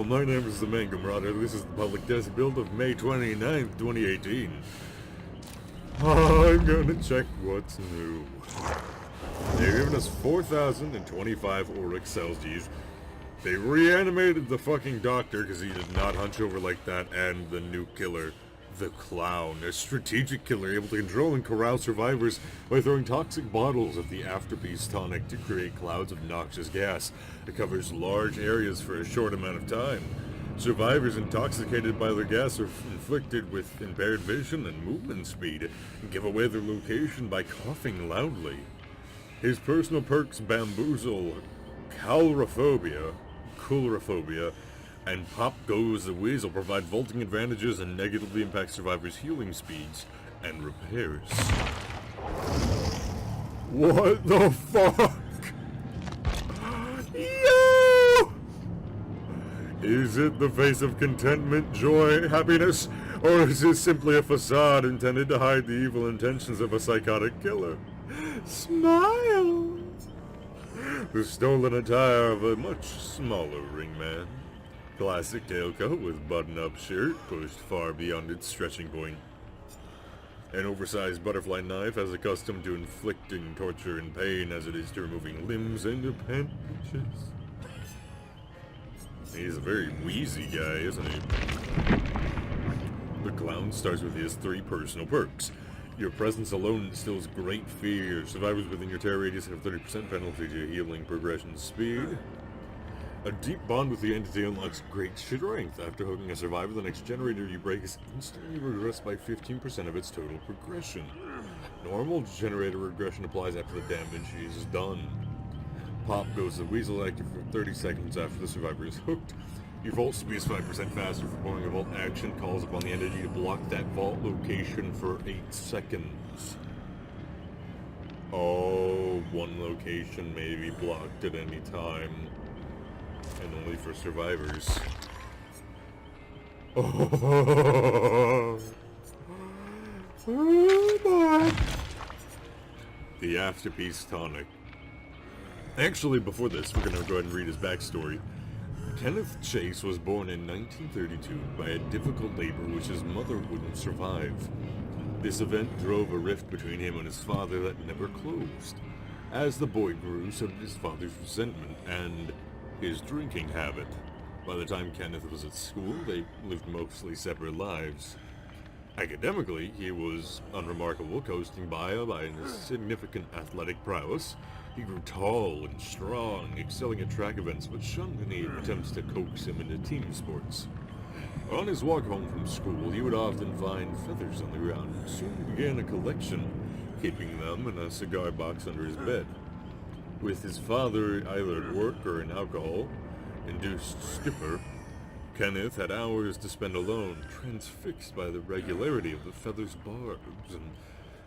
my name is the MangoMaraudr. This is the public desk build of May 29th, 2018. I'm gonna check what's new. They've given us 4,025 Oryx cells to use. They reanimated the fucking doctor because he did not hunch over like that, and the new killer, the clown, a strategic killer able to control and corral survivors by throwing toxic bottles of the afterpiece tonic to create clouds of noxious gas. It covers large areas for a short amount of time. Survivors intoxicated by the gas are inflicted with impaired vision and movement speed, and give away their location by coughing loudly. His personal perks Bamboozle, Coulrophobia, and Pop Goes the Weasel provide vaulting advantages and negatively impact survivors' healing speeds and repairs. What the fuck? Yo! Is it the face of contentment, joy, happiness, or is it simply a facade intended to hide the evil intentions of a psychotic killer? Smile! The stolen attire of a much smaller ringman. Classic tailcoat with button-up shirt pushed far beyond its stretching point. An oversized butterfly knife as accustomed to inflicting torture and pain as it is to removing limbs and appendages. He's a very wheezy guy, isn't he? The clown starts with his 3 personal perks. Your presence alone instills great fear. Survivors within your terror radius have 30% penalty to healing progression speed. A deep bond with the entity unlocks great strength. After hooking a survivor, the next generator you break is instantly regressed by 15% of its total progression. Normal generator regression applies after the damage is done. Pop Goes the Weasel, active for 30 seconds after the survivor is hooked. Your vault speed is 5% faster. Performing a vault action calls upon the entity to block that vault location for 8 seconds. Oh, one location may be blocked at any time. And only for survivors. Oh boy. The Afterpiece Tonic. Actually, before this, we're gonna go ahead and read his backstory. Kenneth Chase was born in 1932 by a difficult labor which his mother wouldn't survive. This event drove a rift between him and his father that never closed. As the boy grew, so did his father's resentment and his drinking habit. By the time Kenneth was at school, they lived mostly separate lives. Academically, he was unremarkable, coasting by his significant athletic prowess. He grew tall and strong, excelling at track events, but shunned any attempts to coax him into team sports. On his walk home from school, he would often find feathers on the ground and soon began a collection, keeping them in a cigar box under his bed. With his father either at work or in alcohol-induced stupor, Kenneth had hours to spend alone, transfixed by the regularity of the feathers' barbs and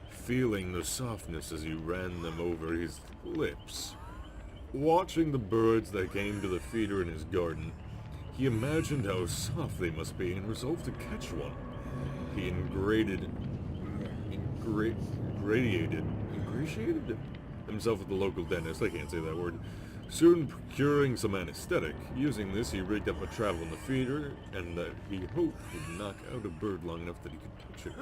feeling the softness as he ran them over his lips. Watching the birds that came to the feeder in his garden, he imagined how soft they must be and resolved to catch one. He ingratiated himself with the local dentist, I can't say that word, soon procuring some anesthetic. Using this, he rigged up a trap on the feeder, and that he hoped would knock out a bird long enough that he could touch it.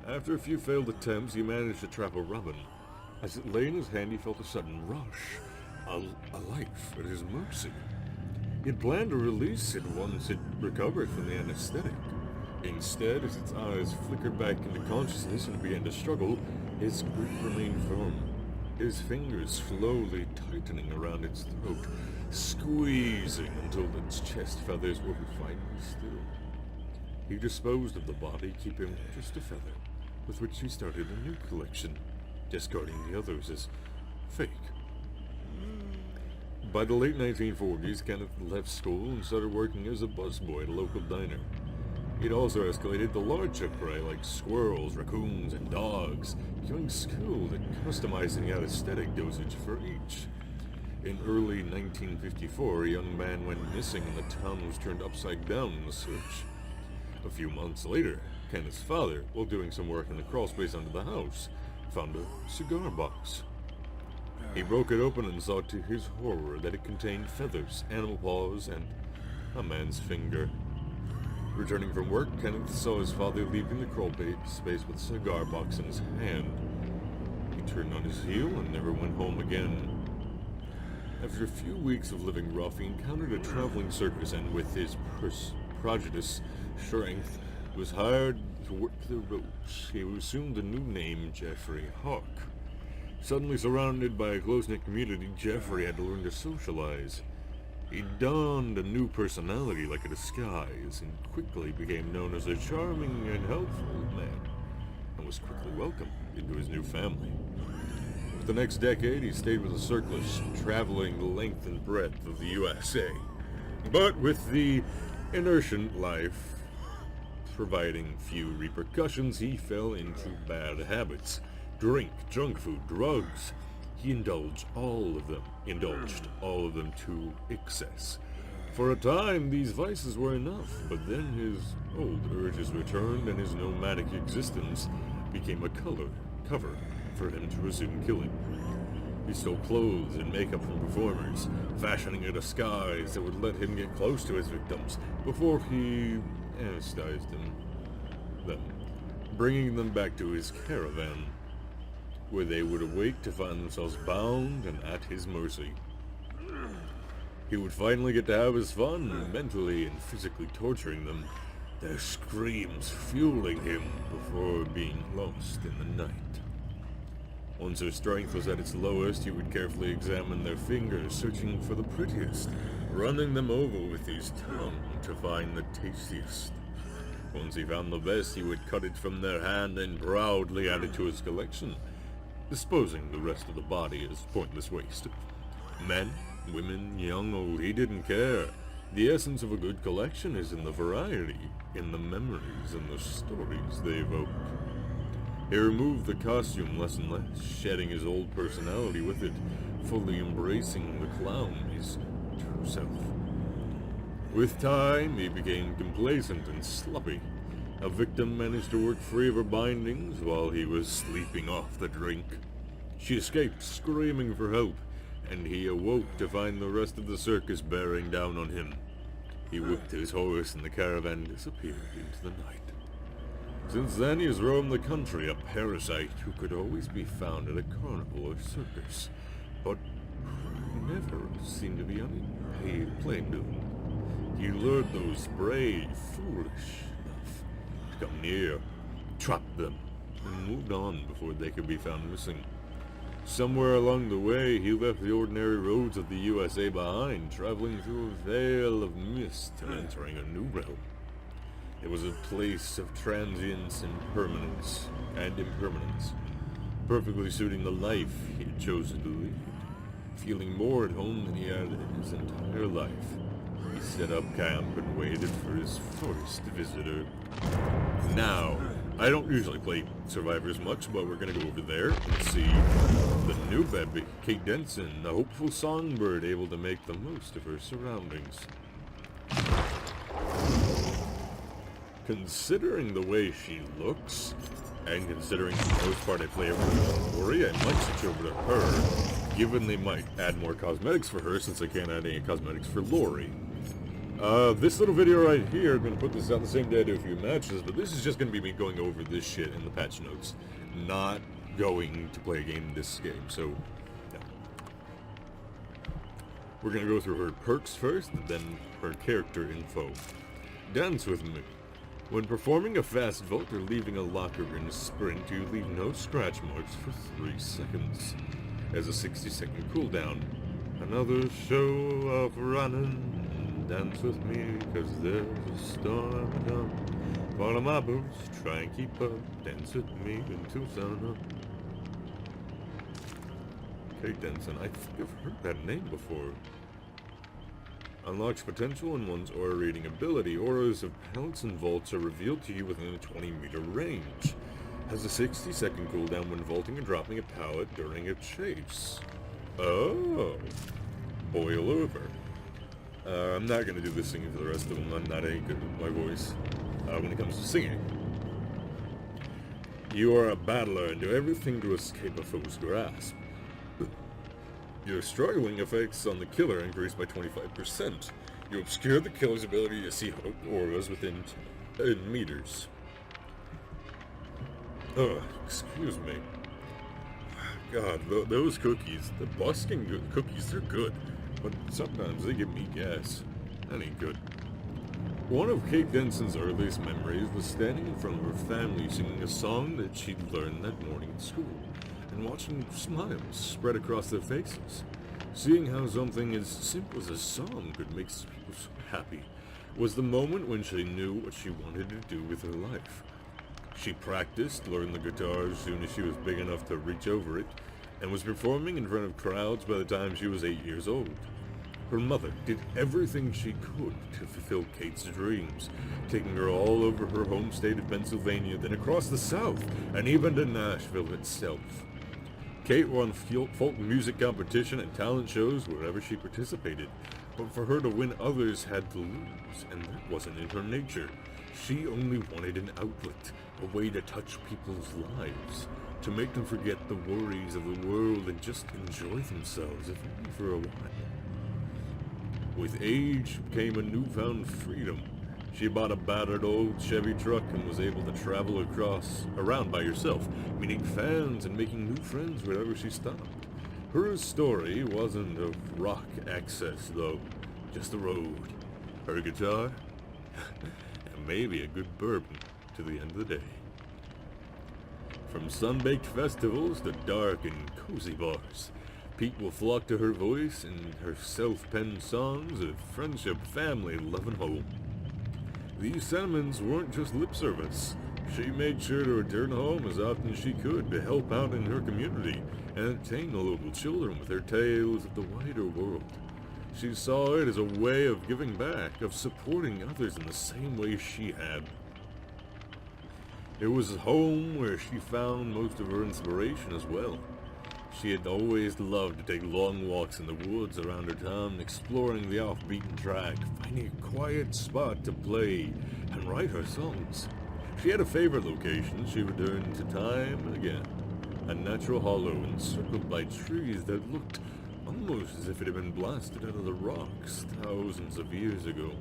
After a few failed attempts, he managed to trap a robin. As it lay in his hand, he felt a sudden rush, a life at his mercy. He had planned to release it once it recovered from the anesthetic. Instead, as its eyes flickered back into consciousness and began to struggle, his grip remained firm. His fingers slowly tightening around its throat, squeezing until its chest feathers were finally still. He disposed of the body, keeping just a feather, with which he started a new collection, discarding the others as fake. By the late 1940s, Kenneth left school and started working as a busboy at a local diner. He'd also escalated to larger prey like squirrels, raccoons, and dogs, becoming skilled at customizing out aesthetic dosage for each. In early 1954, a young man went missing and the town was turned upside down in the search. A few months later, Kenneth's father, while doing some work in the crawl space under the house, found a cigar box. He broke it open and saw to his horror that it contained feathers, animal paws, and a man's finger. Returning from work, Kenneth saw his father leaving the crawl space with a cigar box in his hand. He turned on his heel and never went home again. After a few weeks of living rough, he encountered a traveling circus and with his prodigious strength was hired to work the ropes. He assumed the new name Jeffrey Hawk. Suddenly surrounded by a close-knit community, Jeffrey had to learn to socialize. He donned a new personality like a disguise and quickly became known as a charming and helpful man, and was quickly welcomed into his new family. For the next decade, he stayed with the circus, traveling the length and breadth of the USA. But with the inertiant life providing few repercussions, he fell into bad habits. Drink, junk food, drugs. He indulged all of them to excess. For a time, these vices were enough, but then his old urges returned and his nomadic existence became a cover for him to resume killing. He stole clothes and makeup from performers, fashioning a disguise that would let him get close to his victims before he anesthetized them, bringing them back to his caravan, where they would awake to find themselves bound and at his mercy. He would finally get to have his fun, mentally and physically torturing them, their screams fueling him before being lost in the night. Once their strength was at its lowest, he would carefully examine their fingers, searching for the prettiest, running them over with his tongue to find the tastiest. Once he found the best, he would cut it from their hand and proudly add it to his collection, disposing the rest of the body as pointless waste. Men, women, young, old, he didn't care. The essence of a good collection is in the variety, in the memories and the stories they evoke. He removed the costume less and less, shedding his old personality with it, fully embracing the clown, his true self. With time, he became complacent and sloppy. A victim managed to work free of her bindings while he was sleeping off the drink. She escaped, screaming for help, and he awoke to find the rest of the circus bearing down on him. He whipped his horse and the caravan disappeared into the night. Since then, he has roamed the country, a parasite who could always be found at a carnival or circus, but who never seemed to be on a plane doom. He lured those brave, foolish enough to come near, trapped them, and moved on before they could be found missing. Somewhere along the way, he left the ordinary roads of the USA behind, traveling through a veil of mist and entering a new realm. It was a place of transience and impermanence, perfectly suiting the life he had chosen to lead. Feeling more at home than he had in his entire life, he set up camp and waited for his first visitor. Now, I don't usually play Survivors much, but we're gonna go over there and see the new baby, Kate Denson, a hopeful songbird able to make the most of her surroundings. Considering the way she looks, and considering for the most part I play over Lori, I might switch over to her, given they might add more cosmetics for her since I can't add any cosmetics for Lori. This little video right here, I'm going to put this out the same day I do a few matches, but this is just going to be me going over this shit in the patch notes, not going to play a game in this game, so, yeah. We're going to go through her perks first, and then her character info. Dance with me. When performing a fast vault or leaving a locker in a sprint, you leave no scratch marks for 3 seconds. As a 60-second cooldown. Another show of running. Dance with me, cause there's a storm come. Follow my boots, try and keep up. Dance with me until sun up. Kate Denson, I think I've heard that name before. Unlocks potential in one's aura reading ability. Auras of pallets and vaults are revealed to you within a 20-meter range. Has a 60-second cooldown when vaulting and dropping a pallet during a chase. Oh. Boil over. I'm not going to do this singing for the rest of them. I'm not any good with my voice when it comes to singing. You are a battler and do everything to escape a foe's grasp. Your struggling effects on the killer increase by 25%. You obscure the killer's ability to see auras within 10 meters. Excuse me. God, those cookies, the busking cookies, they're good, but sometimes they give me gas. That ain't good. One of Kate Denson's earliest memories was standing in front of her family singing a song that she'd learned that morning at school, and watching smiles spread across their faces. Seeing how something as simple as a song could make people so happy was the moment when she knew what she wanted to do with her life. She practiced, learned the guitar as soon as she was big enough to reach over it, and was performing in front of crowds by the time she was 8 years old. Her mother did everything she could to fulfill Kate's dreams, taking her all over her home state of Pennsylvania, then across the South, and even to Nashville itself. Kate won folk music competition and talent shows wherever she participated, but for her to win, others had to lose, and that wasn't in her nature. She only wanted an outlet, a way to touch people's lives, to make them forget the worries of the world and just enjoy themselves, if only for a while. With age came a newfound freedom. She bought a battered old Chevy truck and was able to travel around by herself, meeting fans and making new friends wherever she stopped. Her story wasn't of rock access, though, just the road, her guitar, and maybe a good bourbon to the end of the day. From sun-baked festivals to dark and cozy bars, people flock to her voice and her self-penned songs of friendship, family, love, and home. These sentiments weren't just lip service. She made sure to return home as often as she could to help out in her community and entertain the local children with her tales of the wider world. She saw it as a way of giving back, of supporting others in the same way she had. It was home where she found most of her inspiration as well. She had always loved to take long walks in the woods around her town, exploring the off-beaten track, finding a quiet spot to play and write her songs. She had a favorite location she returned to time and again, a natural hollow encircled by trees that looked almost as if it had been blasted out of the rocks thousands of years ago.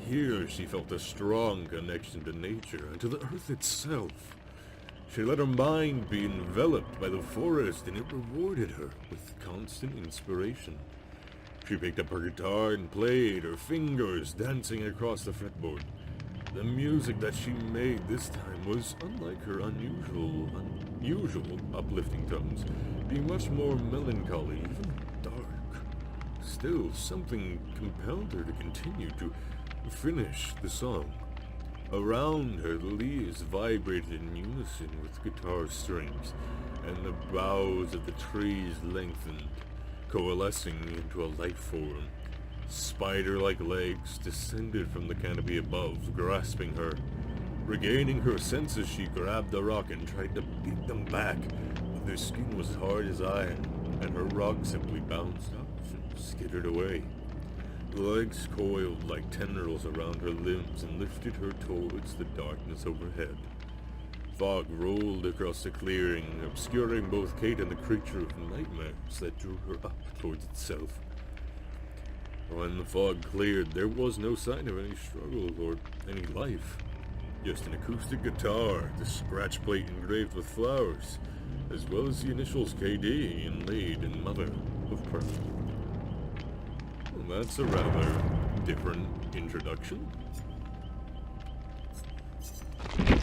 Here she felt a strong connection to nature and to the earth itself. She let her mind be enveloped by the forest, and it rewarded her with constant inspiration. She picked up her guitar and played, her fingers dancing across the fretboard. The music that she made this time was unlike her unusual uplifting tones, being much more melancholy, even dark. Still, something compelled her to continue to finish the song. Around her, the leaves vibrated in unison with guitar strings, and the boughs of the trees lengthened, coalescing into a life form. Spider-like legs descended from the canopy above, grasping her. Regaining her senses, she grabbed the rock and tried to beat them back, but their skin was hard as iron, and her rock simply bounced off and skittered away. The legs coiled like tendrils around her limbs and lifted her towards the darkness overhead. Fog rolled across the clearing, obscuring both Kate and the creature of nightmares that drew her up towards itself. When the fog cleared, there was no sign of any struggle or any life. Just an acoustic guitar, the scratch plate engraved with flowers, as well as the initials KD inlaid in mother of pearl. Well, that's a rather different introduction. Yep,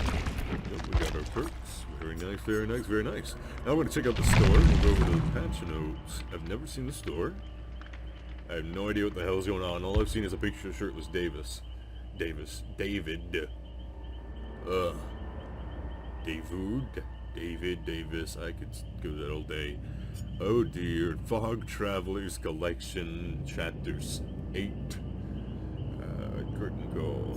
we got our perks. Very nice, very nice, very nice. Now we're going to check out the store. We'll go over to the patch notes. I've never seen the store. I have no idea what the hell is going on. All I've seen is a picture of shirtless David. Davis. I could go that all day. Oh dear. Fog Travelers Collection, Chapters 8. Curtain Call.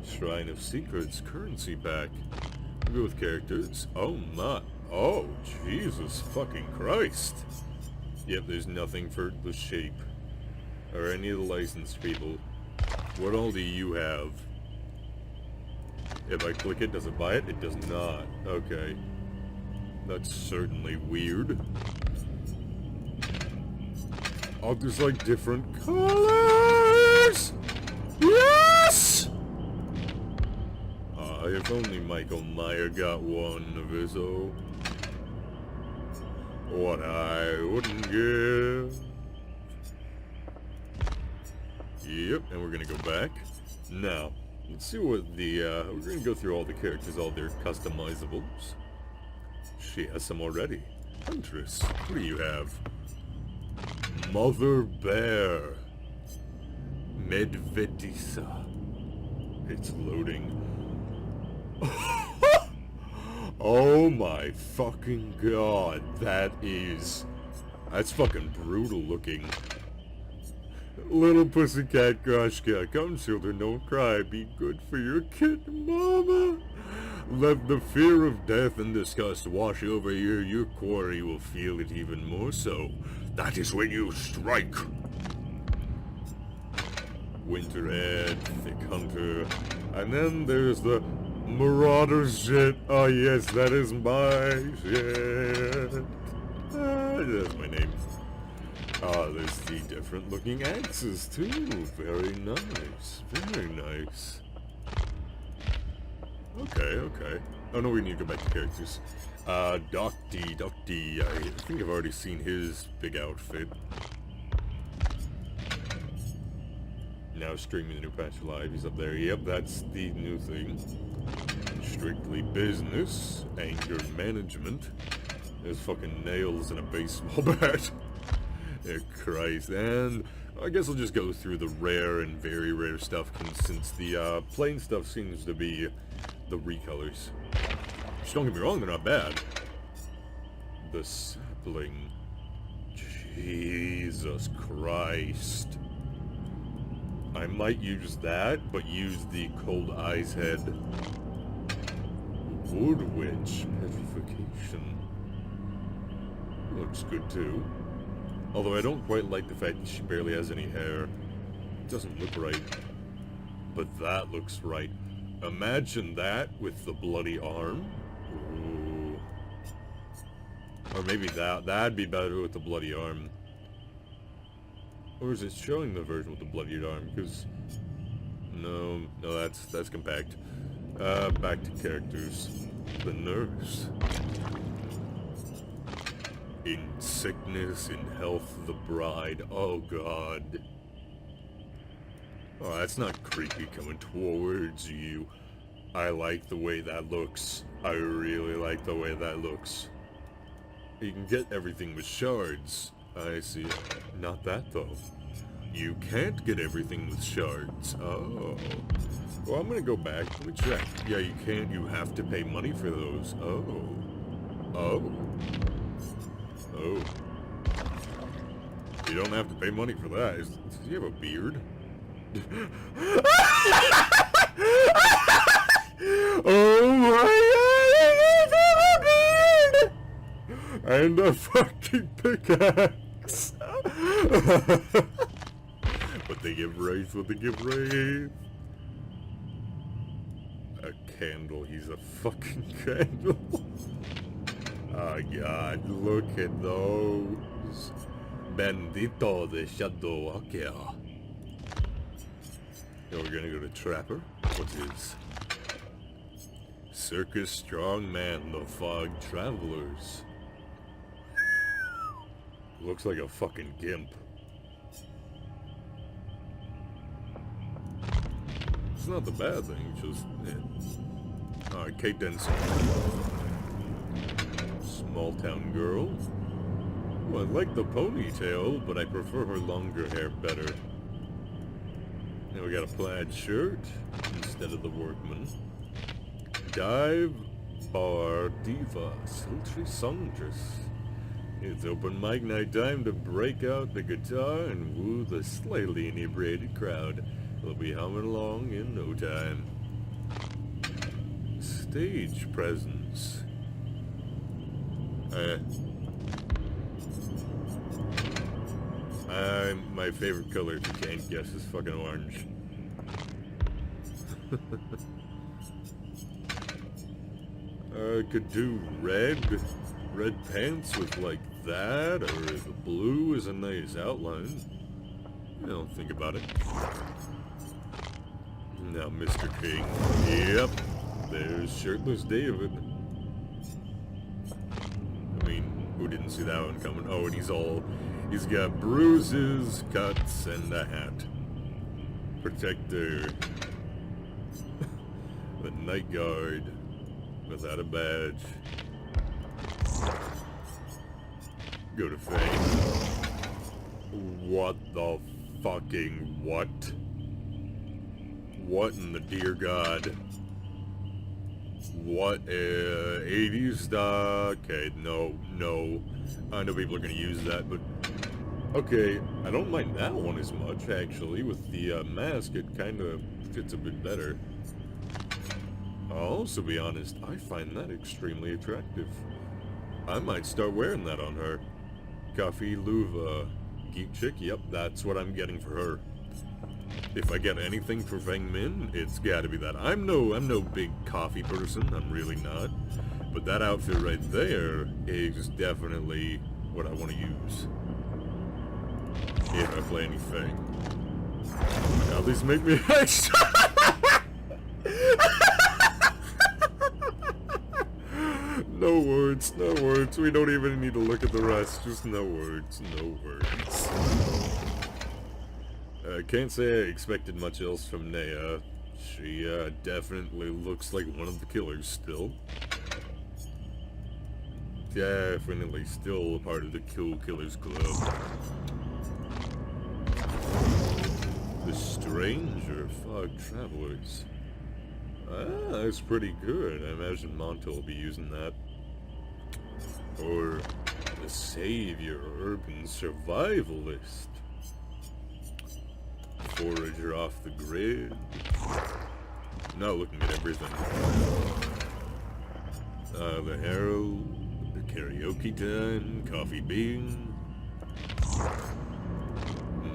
Shrine of Secrets, Currency Pack. We'll go with characters. Oh my. Oh, Jesus fucking Christ. Yep, there's nothing for the shape. Or any of the licensed people. What all do you have? If I click it, does it buy it? It does not. Okay. That's certainly weird. Oh, there's like different colors! Yes! Yes! If only MangoMaraudr got one of his own. What I wouldn't give. Yep, and we're gonna go back. Now, let's see what the, we're gonna go through all the characters, all their customizables. She has some already. Huntress, what do you have? Mother Bear. Medvedisa. It's loading. Oh my fucking god, that's fucking brutal looking. Little pussycat Grashka, come children, don't cry, be good for your kid, mama. Let the fear of death and disgust wash over you, your quarry will feel it even more so. That is when you strike. Winterhead, Thick Hunter, and then there's the Marauder shit. Oh yes, that is my shit. That's my name. There's the different looking axes too. Very nice. Very nice. Okay. Oh no, we need to go back to characters. Docty. I think I've already seen his big outfit. Now streaming the new patch live. He's up there. Yep, that's the new thing. Strictly business. Anger management. There's fucking nails in a baseball bat. Yeah, Christ. And I guess I'll just go through the rare and very rare stuff, since the plain stuff seems to be the recolors. Just don't get me wrong, they're not bad. The sapling. Jesus Christ. I might use that, but use the Cold Eyes Head. Wood Witch. Petrification. Looks good too. Although I don't quite like the fact that she barely has any hair. It doesn't look right. But that looks right. Imagine that with the bloody arm. Ooh. Or maybe that'd be better with the bloody arm. Or is it showing the version with the bloodied arm? Because no, that's compact. Back to characters. The nurse. In sickness, in health, the bride. Oh god. Oh, that's not creepy coming towards you. I like the way that looks. I really like the way that looks. You can get everything with shards. I see. Not that, though. You can't get everything with shards. Oh. Well, I'm gonna go back. Let me check. Yeah, you can't. You have to pay money for those. Oh. Oh. Oh. You don't have to pay money for that. Does he have a beard? Oh my god! He has a beard! And a fucking pickaxe! But they give raise what they give raise. A candle, he's a fucking candle. Oh god, look at those. Bendito de Shadow Walker. Now we're gonna go to Trapper. What's his? Circus Strong Man, the Fog Travelers. Looks like a fucking gimp. It's not the bad thing, just... Yeah. Alright, Kate Denson. Small town girl. Oh, I like the ponytail, but I prefer her longer hair better. Now we got a plaid shirt instead of the workman. Dive Bar Diva, sultry songstress. It's open mic night time to break out the guitar and woo the slightly inebriated crowd. We'll be humming along in no time. Stage presence. My favorite color, if you can't guess, is fucking orange. Could do red pants with like that, or the blue is a nice outline. Well, think about it. Now, Mr. King. Yep. There's shirtless David. I mean, who didn't see that one coming? Oh, and he's got bruises, cuts, and a hat. Protector. The night guard. Without a badge. Go to fame. What the fucking what? What in the dear God? What, 80s, okay, no. I know people are gonna use that, but... Okay, I don't mind that one as much, actually. With the, mask, it kinda fits a bit better. I'll also be honest, I find that extremely attractive. I might start wearing that on her. Coffee Luva. Geek chick, yep, that's what I'm getting for her. If I get anything for Feng Min, it's gotta be that. I'm no big coffee person, I'm really not. But that outfit right there is definitely what I want to use. If I play any Feng. Now these make me extra. No words, no words. We don't even need to look at the rest. Just no words, no words. I can't say I expected much else from Nea. She definitely looks like one of the killers still. Definitely still a part of the Cool Killers Club. The Stranger Fog Travelers. Ah, that's pretty good. I imagine Monto will be using that. Or the Savior Urban Survivalist. Forager off the grid. Not looking at everything. The Herald, the Karaoke Time, Coffee Bean.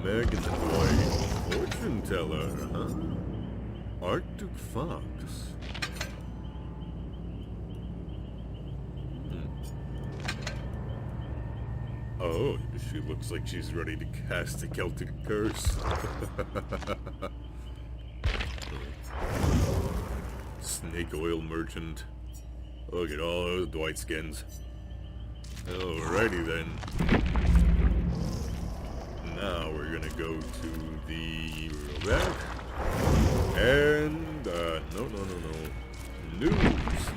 Megan the White, Fortune Teller, huh? Arctic Fox. Oh, she looks like she's ready to cast a Celtic curse. Snake oil merchant. Look at all those Dwight skins. Alrighty then. Now we're gonna go to the back. And, no. News.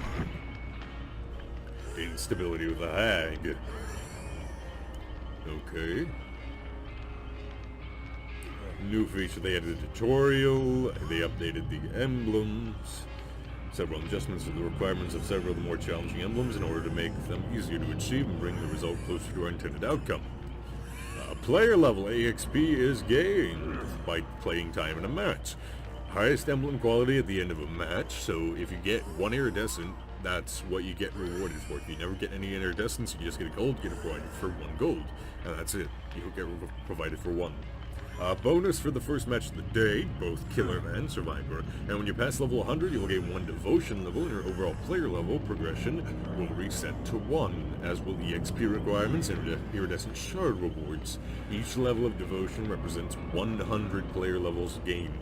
Instability with a hag. Okay. New feature, they added a tutorial, they updated the emblems, several adjustments to the requirements of several of the more challenging emblems in order to make them easier to achieve and bring the result closer to our intended outcome. Player level EXP is gained by playing time in a match. Highest emblem quality at the end of a match, so if you get one iridescent, that's what you get rewarded for. If you never get any iridescents, you just get a gold, get provided for 1 gold. And that's it. You'll get provided for 1. Bonus for the first match of the day, both Killer and Survivor. And when you pass level 100, you'll gain 1 devotion level, and your overall player level progression will reset to 1, as will EXP requirements and iridescent shard rewards. Each level of devotion represents 100 player levels gained.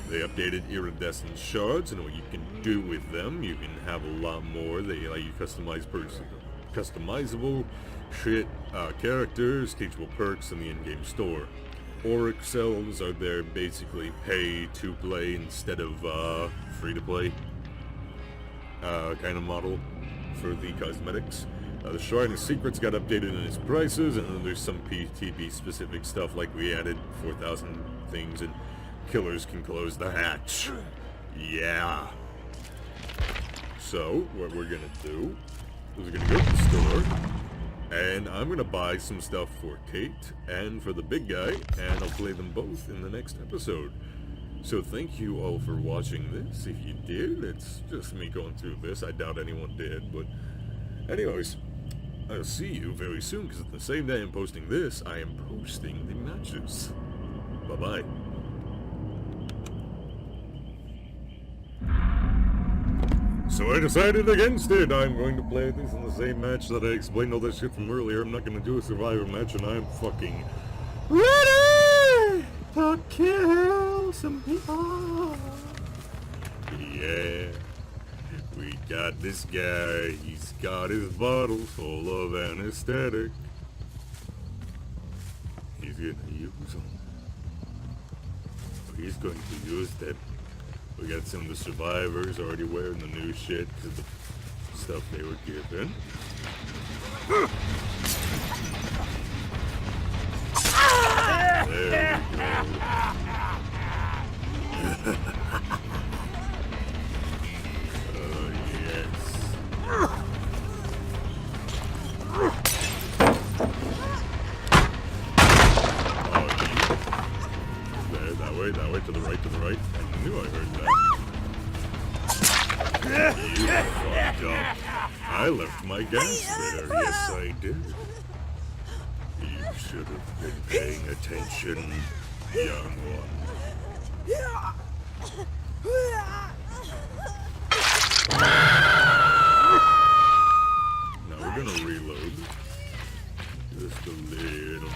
They updated iridescent shards and what you can do with them. You can have a lot more. They allow you customizable shit, characters, teachable perks in the in-game store. Auric cells are there basically pay to play instead of free to play kind of model for the cosmetics. The Shrine of Secrets got updated in its prices, and then there's some PTB specific stuff like we added 4,000 things and killers can close the hatch. Yeah. So, what we're gonna do is we're gonna go to the store, and I'm gonna buy some stuff for Kate and for the big guy, and I'll play them both in the next episode. So thank you all for watching this. If you did, it's just me going through this. I doubt anyone did, but anyways, I'll see you very soon, because the same day I'm posting this, I am posting the matches. Bye-bye. So I decided against it. I'm going to play this in the same match that I explained all that shit from earlier. I'm not going to do a Survivor match, and I'm fucking ready! I'll kill some people. Yeah, we got this guy. He's got his bottles full of anesthetic. He's gonna use them. He's going to use them. We got some of the survivors already wearing the new shit because of the stuff they were given. There we go. Oh, yes. There, that way, to the right. I knew I heard that. You fucked up. I left my gas there. Yes, I did. You should have been paying attention, young one. Now we're gonna reload. Just a little.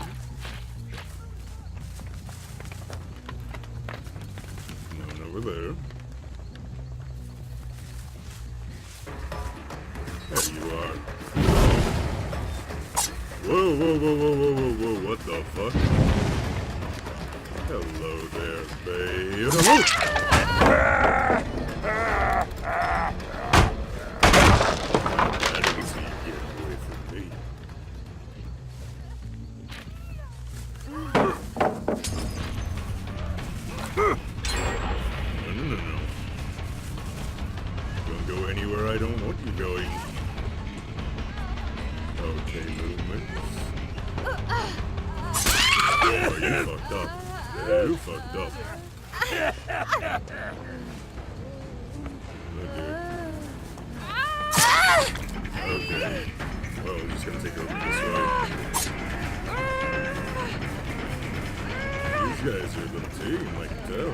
No, over there. There you are. Whoa, what the fuck? Hello there, babe. That easy, get away from me. No. Don't go anywhere I don't want you going. Okay, movements. Oh, you fucked up. You fucked up. Okay. Well, we're just gonna take over this way. These guys are a little team, I can tell.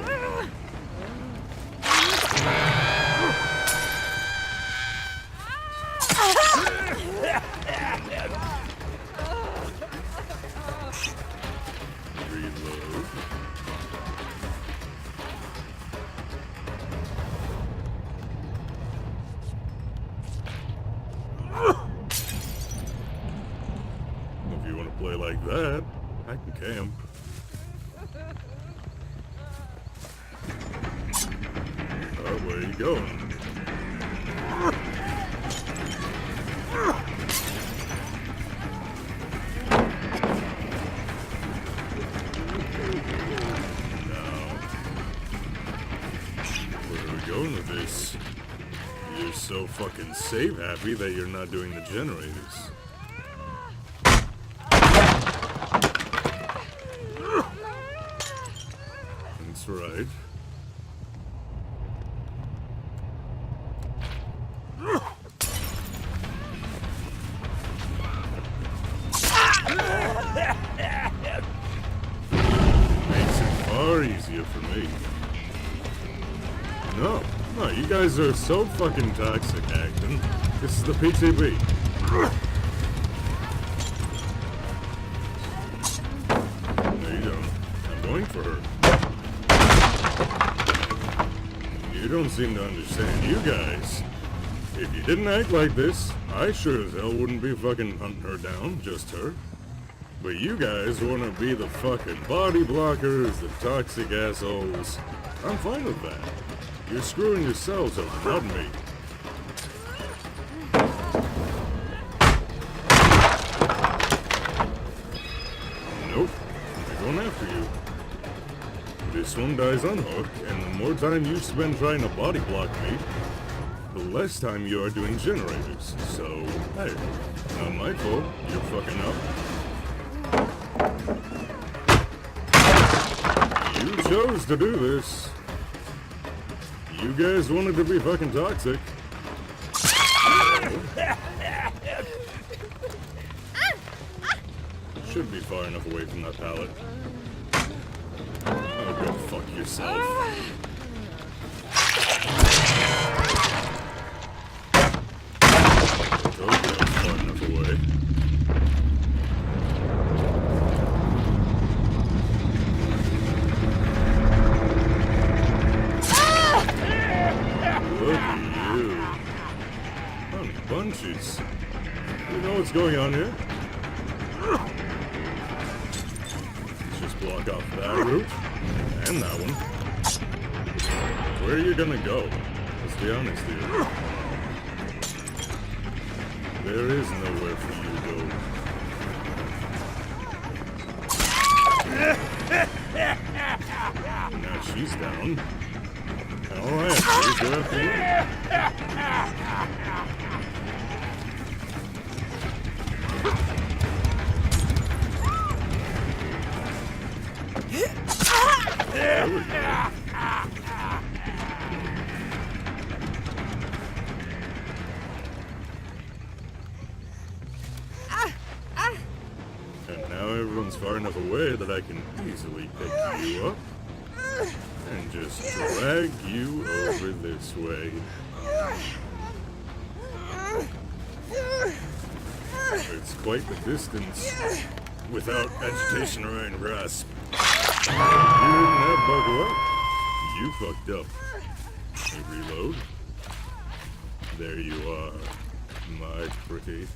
Reload. If you want to play like that, I can camp. Oh, where are you going? Going with this. You're so fucking save happy that you're not doing the generators. That's right. Makes it far easier for me. No, you guys are so fucking toxic acting. This is the PTB. No, you don't. I'm going for her. You don't seem to understand. You guys, if you didn't act like this, I sure as hell wouldn't be fucking hunting her down, just her. But you guys want to be the fucking body blockers, the toxic assholes. I'm fine with that. You're screwing yourselves over, not me. Nope. They're going after you. This one dies unhooked, and the more time you spend trying to body block me, the less time you are doing generators. So, hey, not my fault. You're fucking up. You chose to do this. You guys wanted to be fucking toxic. Should be far enough away from that pallet. Oh, go fuck yourself. Okay, that's far enough away. what's going on here? Let's just block off that route. And that one. Where are you gonna go? Let's be honest here. There is nowhere for you to go. Now she's down. Alright, please go after you. There we go. And now everyone's far enough away that I can easily pick you up and just drag you over this way. It's quite the distance without agitation or iron grasp. You didn't have buckle up. You fucked up. Hey, reload. There you are, my pretty.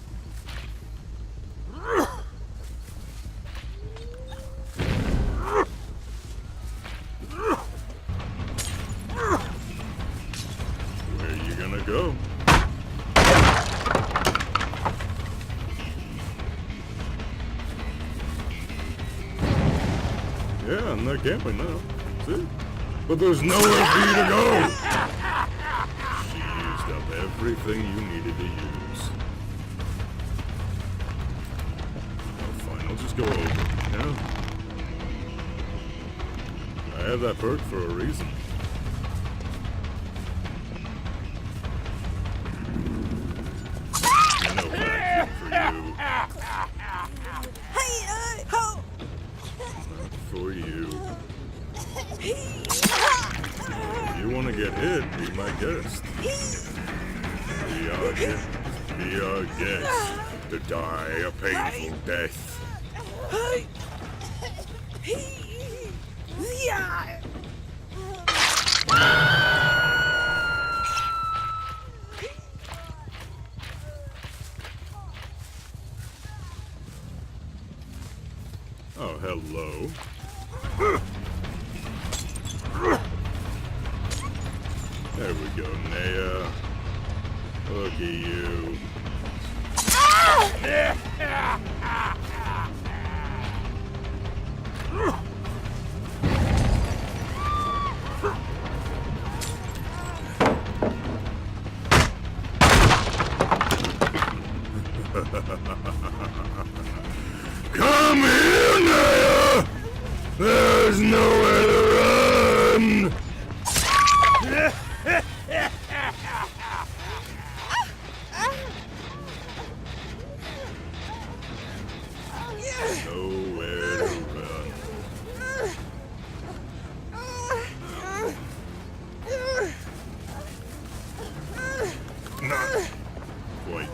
Where are you gonna go? Yeah, I'm not camping now. See? But there's nowhere for you to go! She used up everything you needed to use. Oh, fine, I'll just go over, yeah? I have that perk for a reason. No vacuum for you. For you. If you want to get hit, be my guest. Be our guest. Be our guest. To die a painful death. Oh, hello. There we go, Naya. Look at you. Come here, Naya! There's nowhere to run! Nowhere to run. Not quite.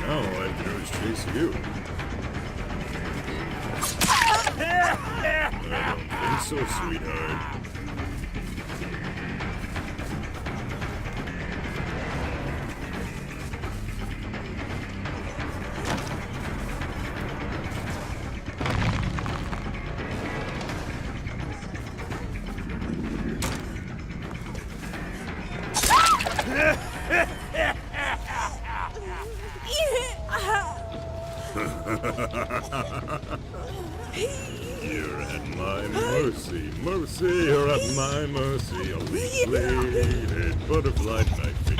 Now all I have to do is chase you. I don't think so, sweetheart. You're at my mercy, mercy, you're at my mercy, a weak-bladed butterfly knife.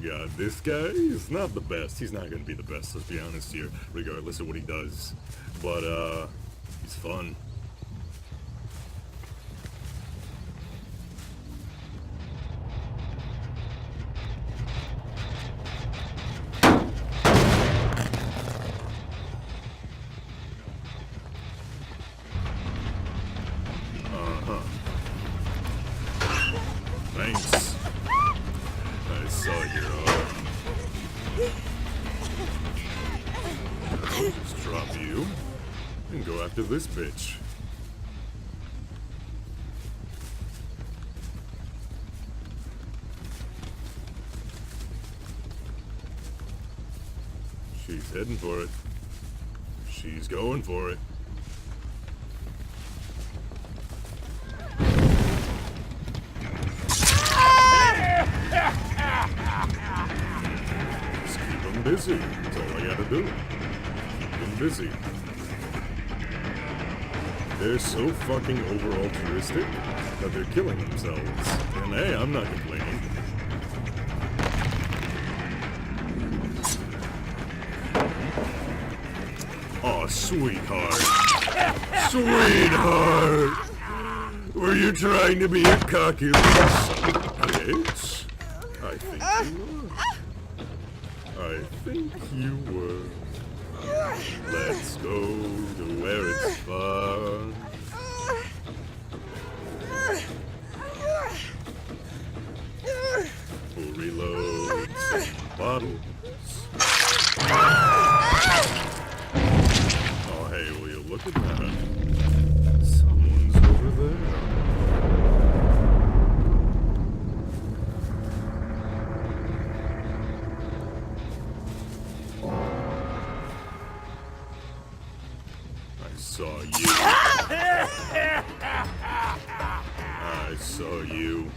God, this guy is not the best. He's not going to be the best, let's be honest here, regardless of what he does. But, he's fun. Thanks. I saw your arm. I'll just drop you and go after this bitch. She's heading for it. She's going for it. Just keep them busy. That's all I gotta do. Keep them busy. They're so fucking over-altruistic that they're killing themselves. And hey, I'm not complaining. Oh, sweetheart. Sweetheart! Were you trying to be a cocky little son of a bitch? I think you were. I think you were. Let's go to where it's fun. We'll reload some bottles. Oh, hey, will you look at that? Someone's over there. I saw you. I saw you.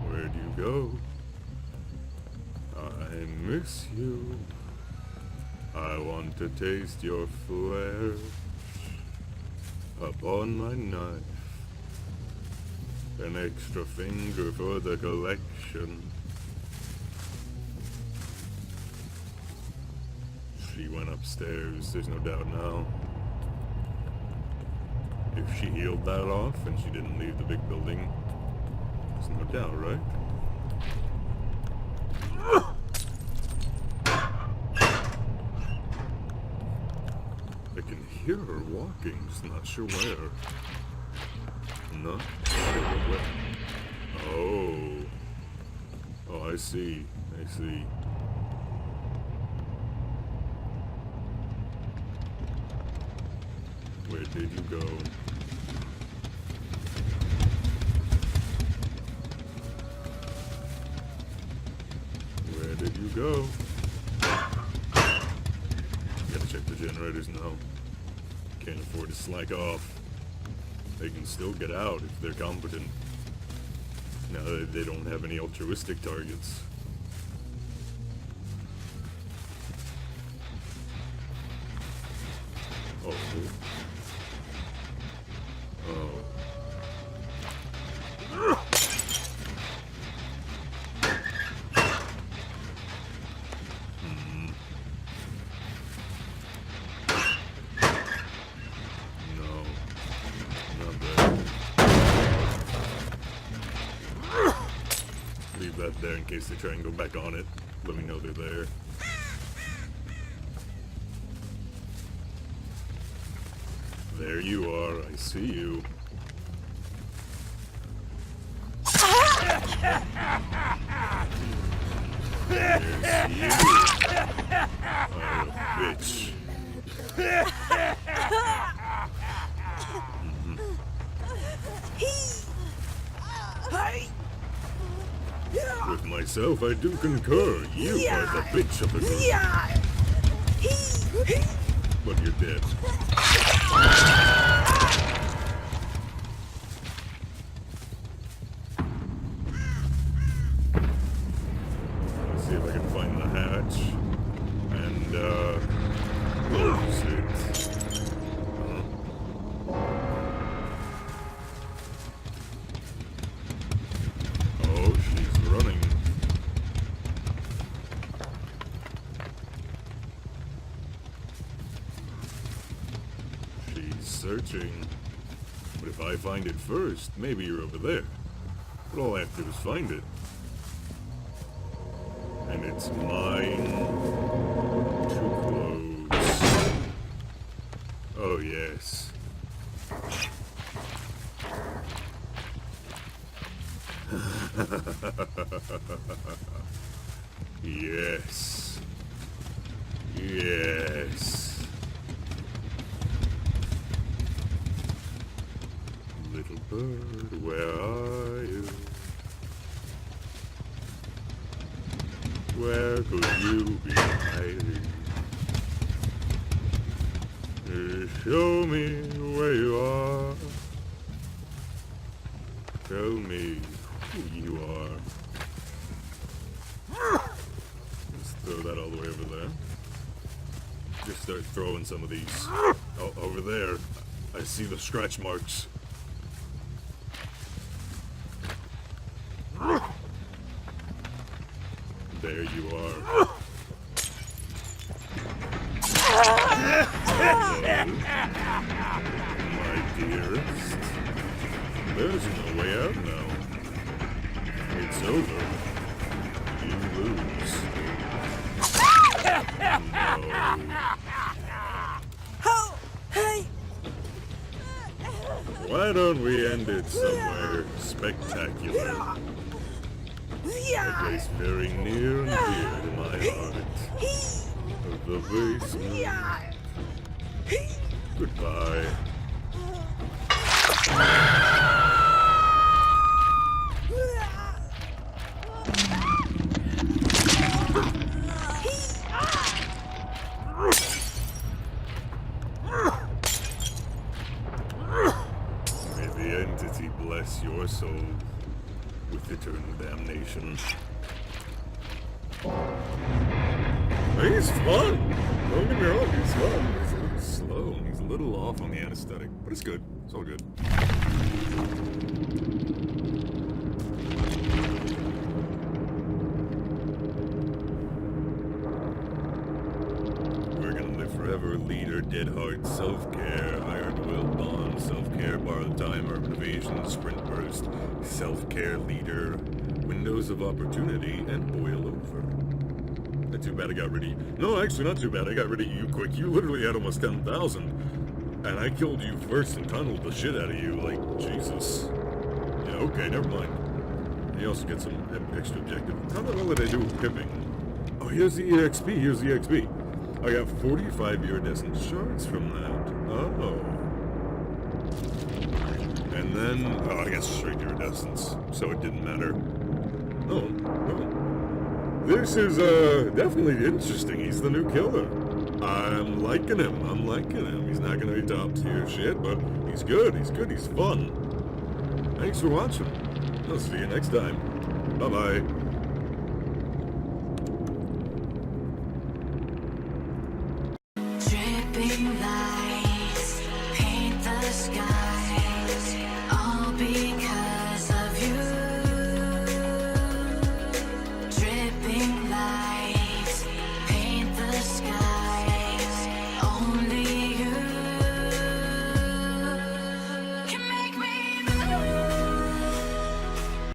Where'd you go? I miss you. I want to taste your flesh upon my knife. An extra finger for the collection. She went upstairs, there's no doubt now. If she healed that off and she didn't leave the big building, there's no doubt, right? I can hear her walking, just not sure where. Not sure where. Oh. Oh, I see. I see. Where did you go? Where did you go? Gotta check the generators now. Can't afford to slack off. They can still get out if they're competent. Now they don't have any altruistic targets. Oh. Oh. No. Not that. Leave that there in case they try and go back on it. Let me know they're there. There you are, I see you. There's you. Oh, bitch. With myself, I do concur. You are the bitch of the group. But you're dead. Let's see if I can find the hatch and close it. Oh, she's running. searching. But if I find it first, maybe you're over there. But all I have to do is find it. And it's mine to close. Oh, yes. Yes. Yes. Little bird, where are you? Where could you be hiding? Show me where you are. Tell me who you are. Let's throw that all the way over there. Just start throwing some of these. Oh, over there. I see the scratch marks. There you are. Hello, my dearest. There's no way out now. It's over. You lose. No. Oh, hey! Why don't we end it somewhere spectacular? A place very near and dear to my heart. The basement. Goodbye. May the entity bless your soul with eternal damnation. He's fun! Don't get me wrong, he's fun. He's a little slow. He's a little off on the anesthetic, but it's good. It's all good. We're gonna live forever. Leader, dead heart, self-care, iron will, bond, self-care, borrowed time, urban evasion, sprint burst, self-care, leader, windows of opportunity, and boil over. Not too bad I got rid of you. No, actually not too bad. I got rid of you quick. You literally had almost 10,000. And I killed you first and tunneled the shit out of you. Like, Jesus. Yeah, okay, never mind. You also get some extra objective. How the hell did I do with pipping? Oh, here's the EXP. Here's the EXP. I got 45 iridescent shards from that. Oh. And then... Oh, I got straight iridescence. So it didn't matter. Oh, no. This is, definitely interesting. He's the new killer. I'm liking him. I'm liking him. He's not gonna be top tier shit, but he's good. He's good. He's fun. Thanks for watching. I'll see you next time. Bye-bye.